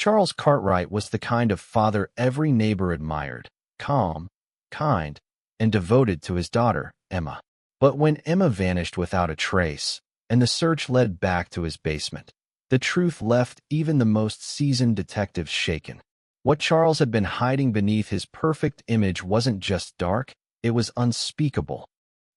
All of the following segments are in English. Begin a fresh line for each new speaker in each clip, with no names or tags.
Charles Cartwright was the kind of father every neighbor admired, calm, kind, and devoted to his daughter, Emma. But when Emma vanished without a trace, and the search led back to his basement, the truth left even the most seasoned detectives shaken. What Charles had been hiding beneath his perfect image wasn't just dark, it was unspeakable.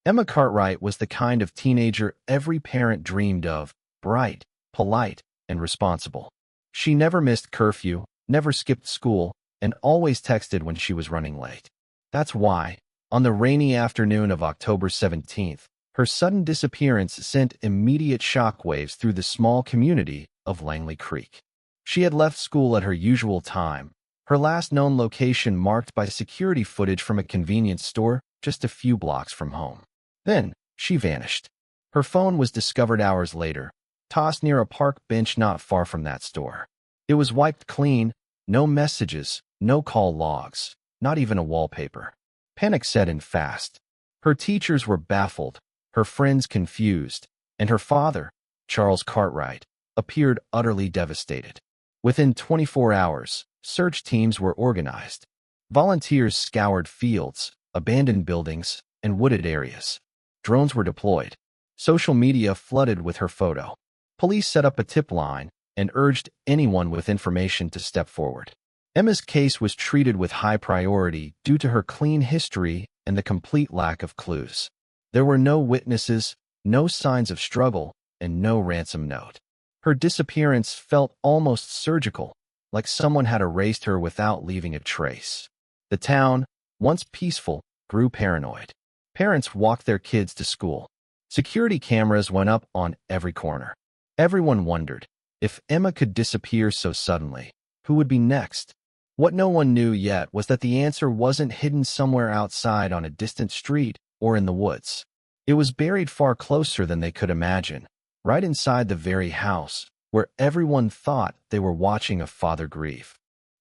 Emma Cartwright was the kind of teenager every parent dreamed of, bright, polite, and responsible. She never missed curfew, never skipped school, and always texted when she was running late. That's why, on the rainy afternoon of October 17th, her sudden disappearance sent immediate shockwaves through the small community of Langley Creek. She had left school at her usual time, her last known location marked by security footage from a convenience store just a few blocks from home. Then, she vanished. Her phone was discovered hours later, tossed near a park bench not far from that store. It was wiped clean, no messages, no call logs, not even a wallpaper. Panic set in fast. Her teachers were baffled, her friends confused, and her father, Charles Cartwright, appeared utterly devastated. Within 24 hours, search teams were organized. Volunteers scoured fields, abandoned buildings, and wooded areas. Drones were deployed. Social media flooded with her photo. Police set up a tip line and urged anyone with information to step forward. Emma's case was treated with high priority due to her clean history and the complete lack of clues. There were no witnesses, no signs of struggle, and no ransom note. Her disappearance felt almost surgical, like someone had erased her without leaving a trace. The town, once peaceful, grew paranoid. Parents walked their kids to school. Security cameras went up on every corner. Everyone wondered, if Emma could disappear so suddenly, who would be next? What no one knew yet was that the answer wasn't hidden somewhere outside on a distant street or in the woods. It was buried far closer than they could imagine, right inside the very house where everyone thought they were watching a father grieve.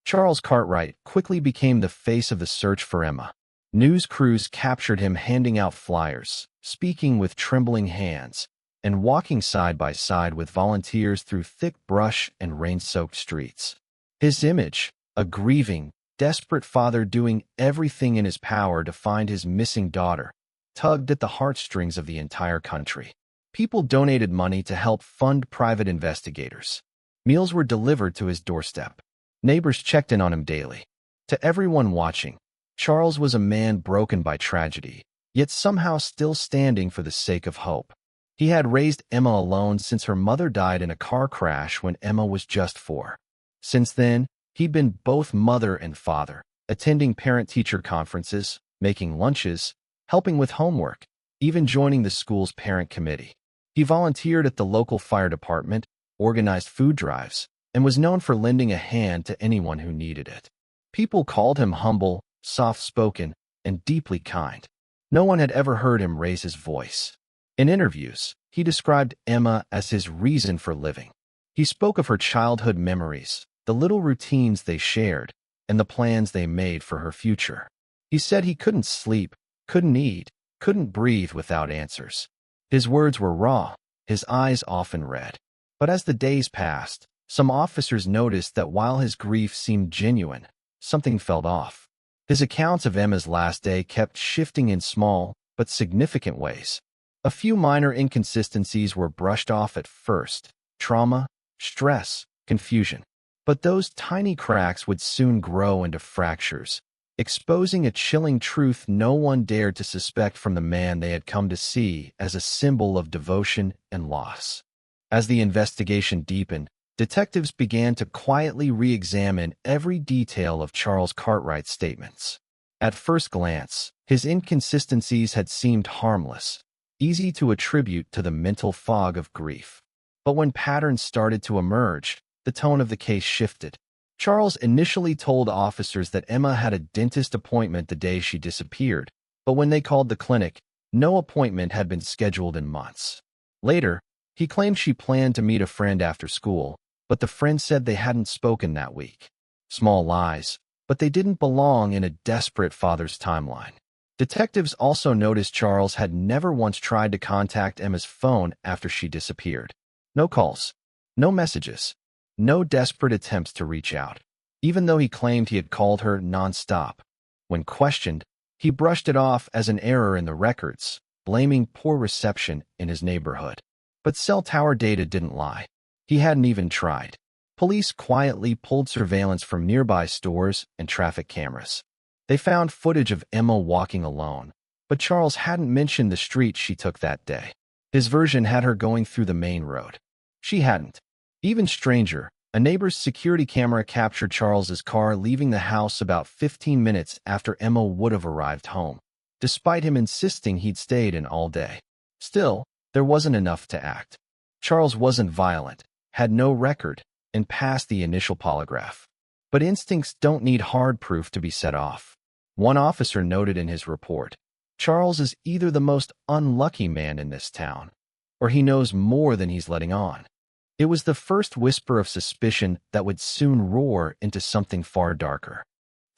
Charles Cartwright quickly became the face of the search for Emma. News crews captured him handing out flyers, speaking with trembling hands, and walking side by side with volunteers through thick brush and rain-soaked streets. His image, a grieving, desperate father doing everything in his power to find his missing daughter, tugged at the heartstrings of the entire country. People donated money to help fund private investigators. Meals were delivered to his doorstep. Neighbors checked in on him daily. To everyone watching, Charles was a man broken by tragedy, yet somehow still standing for the sake of hope. He had raised Emma alone since her mother died in a car crash when Emma was just 4. Since then, he'd been both mother and father, attending parent-teacher conferences, making lunches, helping with homework, even joining the school's parent committee. He volunteered at the local fire department, organized food drives, and was known for lending a hand to anyone who needed it. People called him humble, soft-spoken, and deeply kind. No one had ever heard him raise his voice. In interviews, he described Emma as his reason for living. He spoke of her childhood memories, the little routines they shared, and the plans they made for her future. He said he couldn't sleep, couldn't eat, couldn't breathe without answers. His words were raw, his eyes often red. But as the days passed, some officers noticed that while his grief seemed genuine, something felt off. His accounts of Emma's last day kept shifting in small, but significant ways. A few minor inconsistencies were brushed off at first: trauma, stress, confusion. But those tiny cracks would soon grow into fractures, exposing a chilling truth no one dared to suspect from the man they had come to see as a symbol of devotion and loss. As the investigation deepened, detectives began to quietly re-examine every detail of Charles Cartwright's statements. At first glance, his inconsistencies had seemed harmless, easy to attribute to the mental fog of grief. But when patterns started to emerge, the tone of the case shifted. Charles initially told officers that Emma had a dentist appointment the day she disappeared, but when they called the clinic, no appointment had been scheduled in months. Later, he claimed she planned to meet a friend after school, but the friend said they hadn't spoken that week. Small lies, but they didn't belong in a desperate father's timeline. Detectives also noticed Charles had never once tried to contact Emma's phone after she disappeared. No calls, no messages, No desperate attempts to reach out, even though he claimed he had called her nonstop. When questioned, he brushed it off as an error in the records, blaming poor reception in his neighborhood. But cell tower data didn't lie. He hadn't even tried. Police quietly pulled surveillance from nearby stores and traffic cameras. They found footage of Emma walking alone, but Charles hadn't mentioned the street she took that day. His version had her going through the main road. She hadn't. Even stranger, a neighbor's security camera captured Charles's car leaving the house about 15 minutes after Emma would have arrived home, despite him insisting he'd stayed in all day. Still, there wasn't enough to act. Charles wasn't violent, had no record, and passed the initial polygraph. But instincts don't need hard proof to be set off. One officer noted in his report, Charles is either the most unlucky man in this town, or he knows more than he's letting on. It was the first whisper of suspicion that would soon roar into something far darker.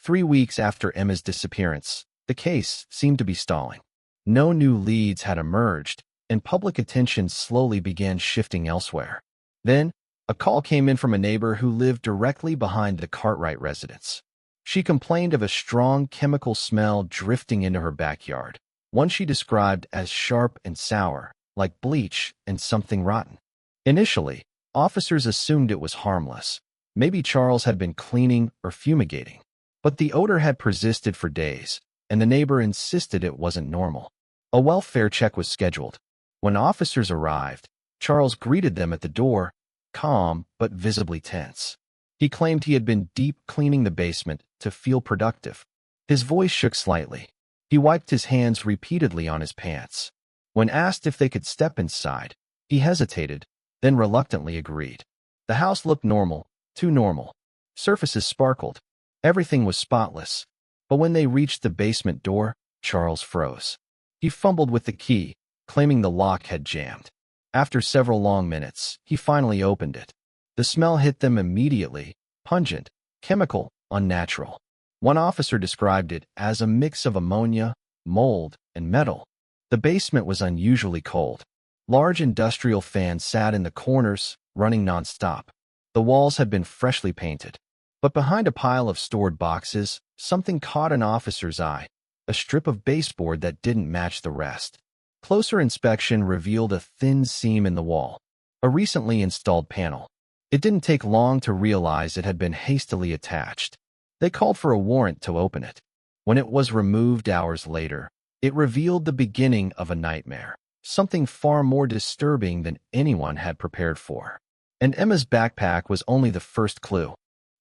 3 weeks after Emma's disappearance, the case seemed to be stalling. No new leads had emerged, and public attention slowly began shifting elsewhere. Then, a call came in from a neighbor who lived directly behind the Cartwright residence. She complained of a strong chemical smell drifting into her backyard, one she described as sharp and sour, like bleach and something rotten. Initially, officers assumed it was harmless. Maybe Charles had been cleaning or fumigating. But the odor had persisted for days, and the neighbor insisted it wasn't normal. A welfare check was scheduled. When officers arrived, Charles greeted them at the door, calm but visibly tense. He claimed he had been deep cleaning the basement to feel productive. His voice shook slightly. He wiped his hands repeatedly on his pants. When asked if they could step inside, he hesitated, then reluctantly agreed. The house looked normal, too normal. Surfaces sparkled. Everything was spotless. But when they reached the basement door, Charles froze. He fumbled with the key, claiming the lock had jammed. After several long minutes, he finally opened it. The smell hit them immediately, pungent, chemical, unnatural. One officer described it as a mix of ammonia, mold, and metal. The basement was unusually cold. Large industrial fans sat in the corners, running nonstop. The walls had been freshly painted. But behind a pile of stored boxes, something caught an officer's eye, a strip of baseboard that didn't match the rest. Closer inspection revealed a thin seam in the wall, a recently installed panel. It didn't take long to realize it had been hastily attached. They called for a warrant to open it. When it was removed hours later, it revealed the beginning of a nightmare, something far more disturbing than anyone had prepared for. And Emma's backpack was only the first clue.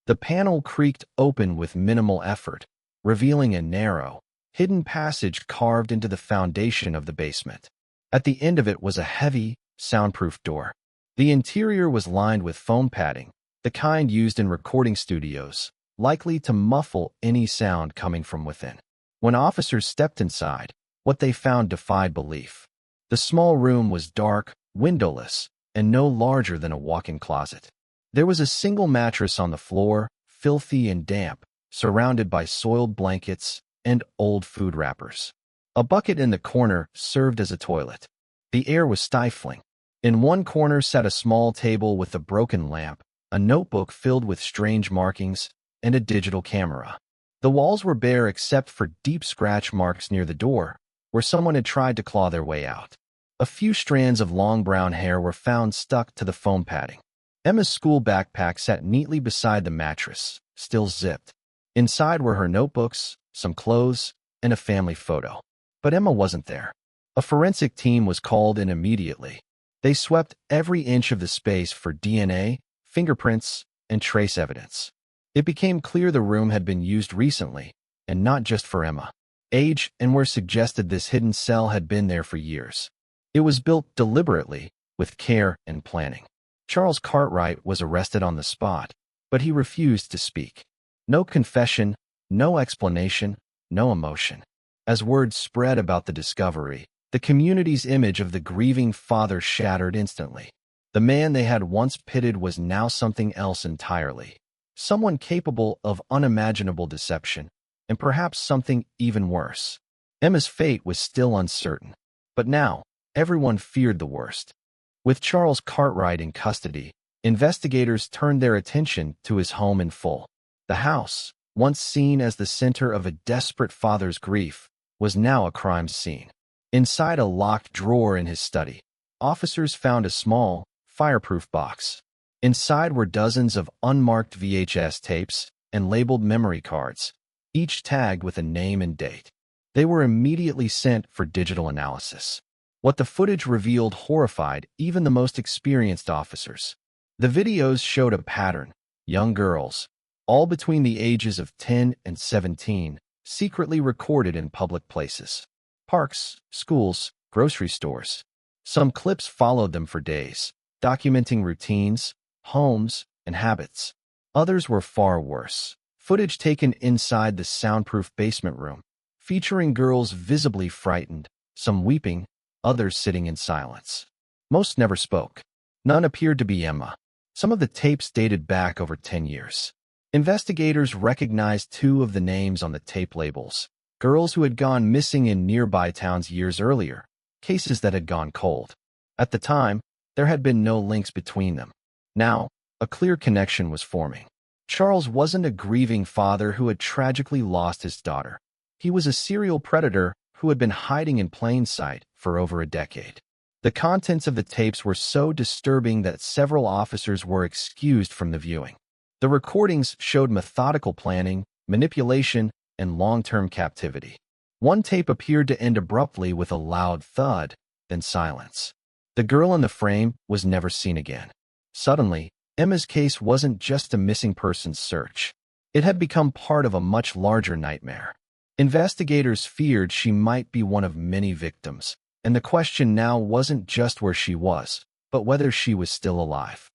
The panel creaked open with minimal effort, revealing a narrow, hidden passage carved into the foundation of the basement. At the end of it was a heavy, soundproof door. The interior was lined with foam padding, the kind used in recording studios, likely to muffle any sound coming from within. When officers stepped inside, what they found defied belief. The small room was dark, windowless, and no larger than a walk-in closet. There was a single mattress on the floor, filthy and damp, surrounded by soiled blankets and old food wrappers. A bucket in the corner served as a toilet. The air was stifling. In one corner sat a small table with a broken lamp, a notebook filled with strange markings, and a digital camera. The walls were bare except for deep scratch marks near the door, where someone had tried to claw their way out. A few strands of long brown hair were found stuck to the foam padding. Emma's school backpack sat neatly beside the mattress, still zipped. Inside were her notebooks, some clothes, and a family photo. But Emma wasn't there. A forensic team was called in immediately. They swept every inch of the space for DNA, fingerprints, and trace evidence. It became clear the room had been used recently, and not just for Emma. Age and where suggested this hidden cell had been there for years. It was built deliberately, with care and planning. Charles Cartwright was arrested on the spot, but he refused to speak. No confession, no explanation, no emotion. As word spread about the discovery, the community's image of the grieving father shattered instantly. The man they had once pitied was now something else entirely. Someone capable of unimaginable deception, and perhaps something even worse. Emma's fate was still uncertain, but now, everyone feared the worst. With Charles Cartwright in custody, investigators turned their attention to his home in full. The house, once seen as the center of a desperate father's grief, was now a crime scene. Inside a locked drawer in his study, officers found a small, fireproof box. Inside were dozens of unmarked VHS tapes and labeled memory cards, each tagged with a name and date. They were immediately sent for digital analysis. What the footage revealed horrified even the most experienced officers. The videos showed a pattern: young girls, all between the ages of 10 and 17, secretly recorded in public places. Parks, schools, grocery stores. Some clips followed them for days, documenting routines, homes, and habits. Others were far worse. Footage taken inside the soundproof basement room, featuring girls visibly frightened, some weeping, others sitting in silence. Most never spoke. None appeared to be Emma. Some of the tapes dated back over 10 years. Investigators recognized two of the names on the tape labels, girls who had gone missing in nearby towns years earlier, cases that had gone cold. At the time, there had been no links between them. Now, a clear connection was forming. Charles wasn't a grieving father who had tragically lost his daughter. He was a serial predator who had been hiding in plain sight for over a decade. The contents of the tapes were so disturbing that several officers were excused from the viewing. The recordings showed methodical planning, manipulation, and long-term captivity. One tape appeared to end abruptly with a loud thud, then silence. The girl in the frame was never seen again. Suddenly, Emma's case wasn't just a missing persons search. It had become part of a much larger nightmare. Investigators feared she might be one of many victims, and the question now wasn't just where she was, but whether she was still alive.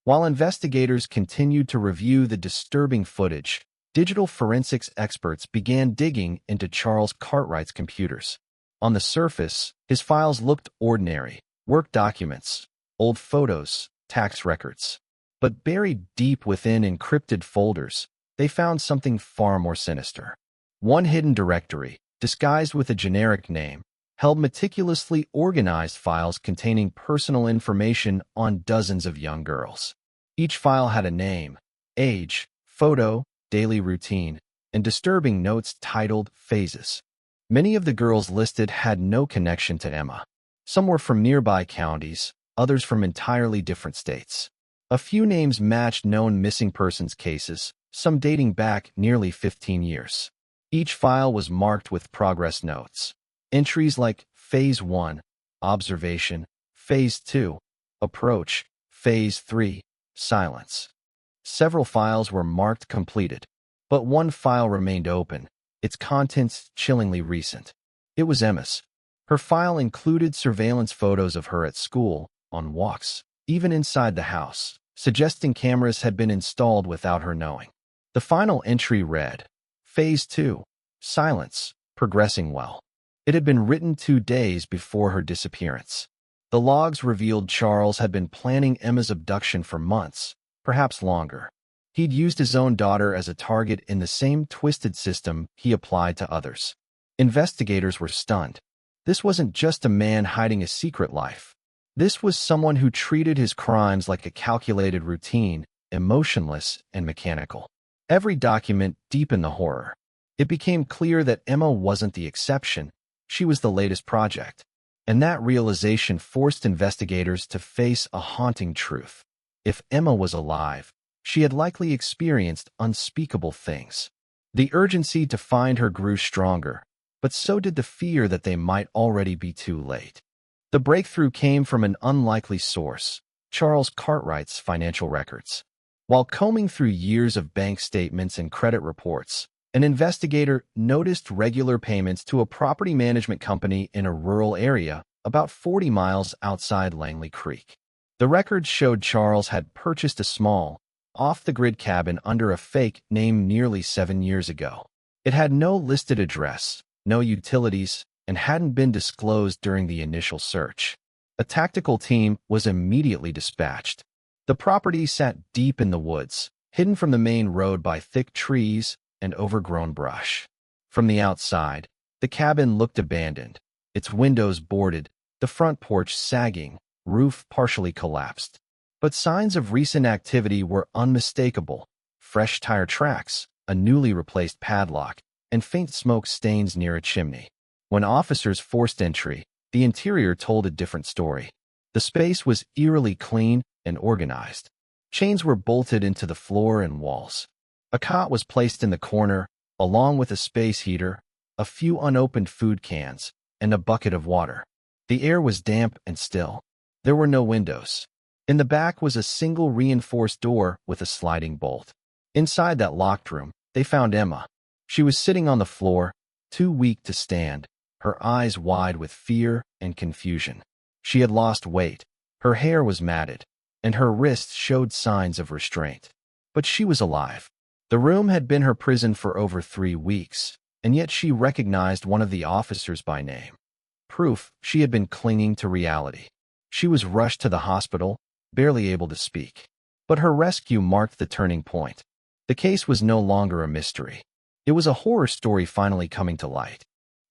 While investigators continued to review the disturbing footage, digital forensics experts began digging into Charles Cartwright's computers. On the surface, his files looked ordinary: work documents, old photos, tax records. But buried deep within encrypted folders, they found something far more sinister. One hidden directory, disguised with a generic name, held meticulously organized files containing personal information on dozens of young girls. Each file had a name, age, photo, daily routine, and disturbing notes titled Phases. Many of the girls listed had no connection to Emma. Some were from nearby counties, others from entirely different states. A few names matched known missing persons cases, some dating back nearly 15 years. Each file was marked with progress notes. Entries like Phase 1, Observation, Phase 2, Approach, Phase 3, Silence. Several files were marked completed, but one file remained open, its contents chillingly recent. It was Emma's. Her file included surveillance photos of her at school, on walks, even inside the house, suggesting cameras had been installed without her knowing. The final entry read, Phase 2, Silence, progressing well. It had been written 2 days before her disappearance. The logs revealed Charles had been planning Emma's abduction for months, perhaps longer. He'd used his own daughter as a target in the same twisted system he applied to others. Investigators were stunned. This wasn't just a man hiding a secret life. This was someone who treated his crimes like a calculated routine, emotionless and mechanical. Every document deepened the horror. It became clear that Emma wasn't the exception, she was the latest project. And that realization forced investigators to face a haunting truth. If Emma was alive, she had likely experienced unspeakable things. The urgency to find her grew stronger, but so did the fear that they might already be too late. The breakthrough came from an unlikely source, Charles Cartwright's financial records. While combing through years of bank statements and credit reports, an investigator noticed regular payments to a property management company in a rural area about 40 miles outside Langley Creek. The records showed Charles had purchased a small, off-the-grid cabin under a fake name nearly 7 years ago. It had no listed address, no utilities, and hadn't been disclosed during the initial search. A tactical team was immediately dispatched. The property sat deep in the woods, hidden from the main road by thick trees and overgrown brush. From the outside, the cabin looked abandoned, its windows boarded, the front porch sagging, roof partially collapsed. But signs of recent activity were unmistakable: fresh tire tracks, a newly replaced padlock, and faint smoke stains near a chimney. When officers forced entry, the interior told a different story. The space was eerily clean and organized. Chains were bolted into the floor and walls. A cot was placed in the corner, along with a space heater, a few unopened food cans, and a bucket of water. The air was damp and still. There were no windows. In the back was a single reinforced door with a sliding bolt. Inside that locked room, they found Emma. She was sitting on the floor, too weak to stand, her eyes wide with fear and confusion. She had lost weight, her hair was matted, and her wrists showed signs of restraint. But she was alive. The room had been her prison for over 3 weeks, and yet she recognized one of the officers by name. Proof she had been clinging to reality. She was rushed to the hospital, barely able to speak. But her rescue marked the turning point. The case was no longer a mystery. It was a horror story finally coming to light.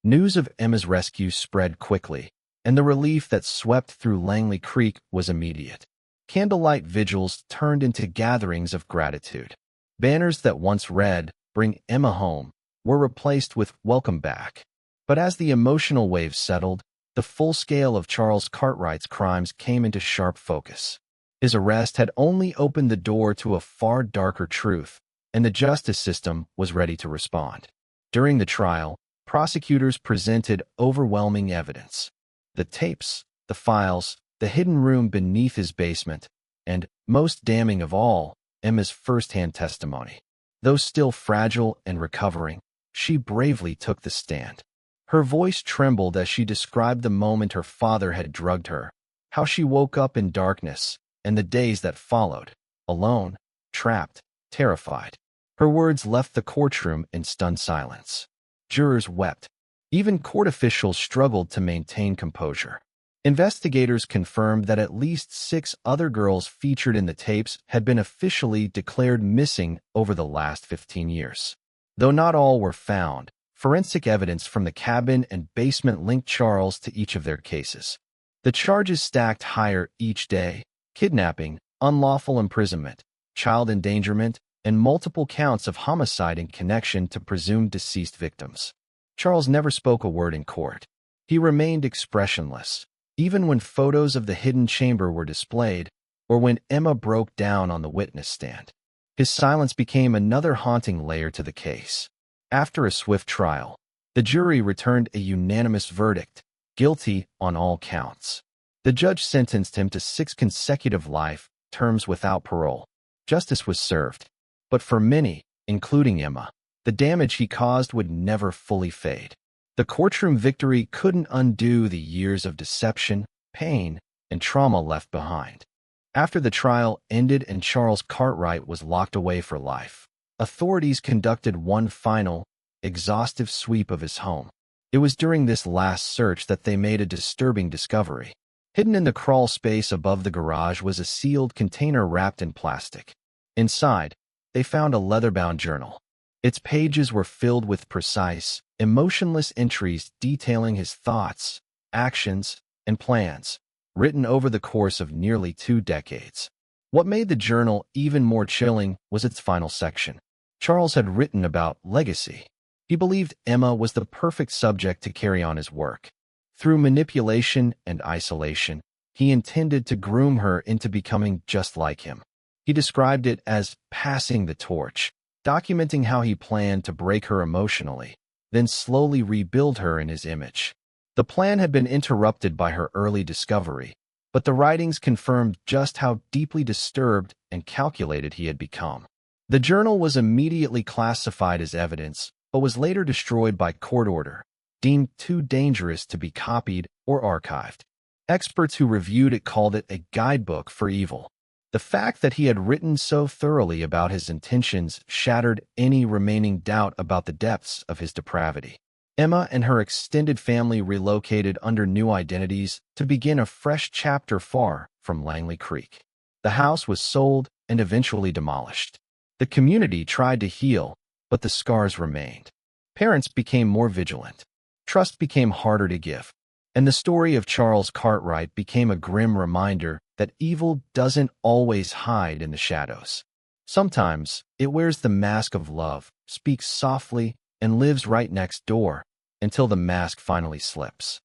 News of Emma's rescue spread quickly, and the relief that swept through Langley Creek was immediate. Candlelight vigils turned into gatherings of gratitude. Banners that once read, "Bring Emma home," were replaced with "Welcome back." But as the emotional wave settled, the full scale of Charles Cartwright's crimes came into sharp focus. His arrest had only opened the door to a far darker truth, and the justice system was ready to respond. During the trial, prosecutors presented overwhelming evidence. The tapes, the files, the hidden room beneath his basement, and, most damning of all, Emma's first-hand testimony. Though still fragile and recovering, she bravely took the stand. Her voice trembled as she described the moment her father had drugged her, how she woke up in darkness, and the days that followed, alone, trapped, terrified. Her words left the courtroom in stunned silence. Jurors wept. Even court officials struggled to maintain composure. Investigators confirmed that at least 6 other girls featured in the tapes had been officially declared missing over the last 15 years. Though not all were found, forensic evidence from the cabin and basement linked Charles to each of their cases. The charges stacked higher each day: kidnapping, unlawful imprisonment, child endangerment, and multiple counts of homicide in connection to presumed deceased victims. Charles never spoke a word in court. He remained expressionless, even when photos of the hidden chamber were displayed, or when Emma broke down on the witness stand. His silence became another haunting layer to the case. After a swift trial, the jury returned a unanimous verdict: guilty on all counts. The judge sentenced him to 6 consecutive life terms without parole. Justice was served. But for many, including Emma, the damage he caused would never fully fade. The courtroom victory couldn't undo the years of deception, pain, and trauma left behind. After the trial ended and Charles Cartwright was locked away for life, authorities conducted one final, exhaustive sweep of his home. It was during this last search that they made a disturbing discovery. Hidden in the crawl space above the garage was a sealed container wrapped in plastic. Inside, they found a leather-bound journal. Its pages were filled with precise, emotionless entries detailing his thoughts, actions, and plans, written over the course of nearly 2 decades. What made the journal even more chilling was its final section. Charles had written about legacy. He believed Emma was the perfect subject to carry on his work. Through manipulation and isolation, he intended to groom her into becoming just like him. He described it as passing the torch, documenting how he planned to break her emotionally, then slowly rebuild her in his image. The plan had been interrupted by her early discovery, but the writings confirmed just how deeply disturbed and calculated he had become. The journal was immediately classified as evidence, but was later destroyed by court order, deemed too dangerous to be copied or archived. Experts who reviewed it called it a guidebook for evil. The fact that he had written so thoroughly about his intentions shattered any remaining doubt about the depths of his depravity. Emma and her extended family relocated under new identities to begin a fresh chapter far from Langley Creek. The house was sold and eventually demolished. The community tried to heal, but the scars remained. Parents became more vigilant. Trust became harder to give. And the story of Charles Cartwright became a grim reminder that evil doesn't always hide in the shadows. Sometimes it wears the mask of love, speaks softly, and lives right next door until the mask finally slips.